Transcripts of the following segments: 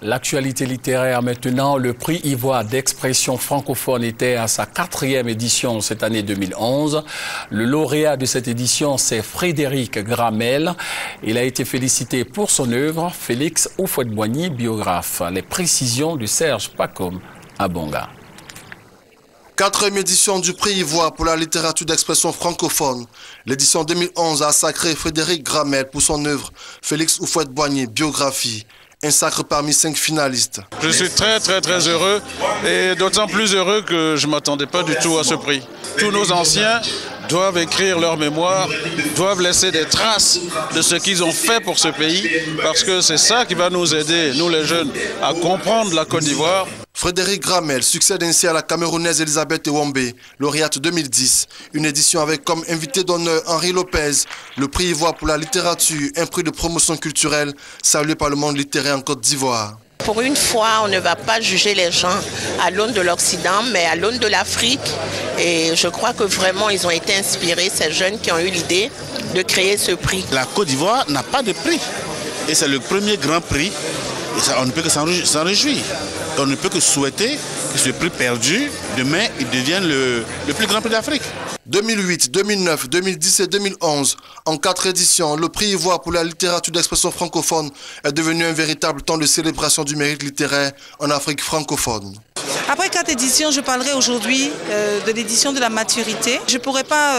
L'actualité littéraire maintenant, le prix Ivoire d'expression francophone était à sa 4e édition cette année 2011. Le lauréat de cette édition, c'est Frédéric Gramel. Il a été félicité pour son œuvre, Félix Houphouët-Boigny, biographe. Les précisions de Serge Pacom à Bonga. 4e édition du prix Ivoire pour la littérature d'expression francophone. L'édition 2011 a sacré Frédéric Gramel pour son œuvre, Félix Houphouët-Boigny, biographie. Un sacre parmi 5 finalistes. Je suis très heureux et d'autant plus heureux que je ne m'attendais pas du tout à ce prix. Tous nos anciens doivent écrire leur mémoire, doivent laisser des traces de ce qu'ils ont fait pour ce pays, parce que c'est ça qui va nous aider, nous les jeunes, à comprendre la Côte d'Ivoire. Frédéric Gramel succède ainsi à la Camerounaise Elisabeth Ewombe, lauréate 2010. Une édition avec comme invité d'honneur Henri Lopez, le prix Ivoire pour la littérature, un prix de promotion culturelle salué par le monde littéraire en Côte d'Ivoire. Pour une fois, on ne va pas juger les gens à l'aune de l'Occident, mais à l'aune de l'Afrique. Et je crois que vraiment, ils ont été inspirés, ces jeunes qui ont eu l'idée de créer ce prix. La Côte d'Ivoire n'a pas de prix. Et c'est le premier grand prix. Et ça, on ne peut que s'en réjouir. On ne peut que souhaiter que ce prix perdu, demain, il devienne le plus grand prix d'Afrique. 2008, 2009, 2010 et 2011, en 4 éditions, le prix Ivoire pour la littérature d'expression francophone est devenu un véritable temps de célébration du mérite littéraire en Afrique francophone. Après 4 éditions, je parlerai aujourd'hui de l'édition de la maturité. Je ne pourrais pas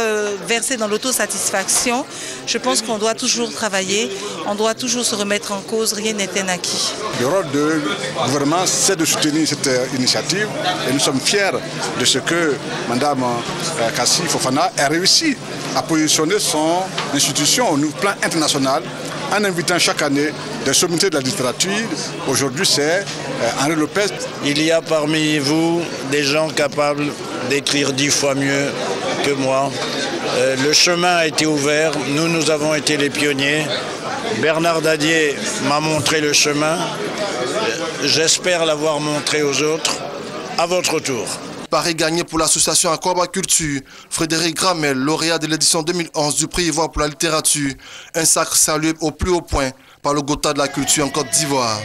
verser dans l'autosatisfaction. Je pense qu'on doit toujours travailler, on doit toujours se remettre en cause, rien n'est acquis. Le rôle du gouvernement, c'est de soutenir cette initiative et nous sommes fiers de ce que Mme Kassi Fofana a réussi à positionner son institution au plan international en invitant chaque année des sommités de la littérature. Aujourd'hui, c'est Henri Lopez. Il y a parmi vous des gens capables d'écrire 10 fois mieux que moi. Le chemin a été ouvert, nous avons été les pionniers. Bernard Dadier m'a montré le chemin. J'espère l'avoir montré aux autres. À votre tour. Paris gagné pour l'association Aquaba Culture. Frédéric Gramel, lauréat de l'édition 2011 du prix Ivoire pour la littérature. Un sacre salué au plus haut point par le Gotha de la culture en Côte d'Ivoire.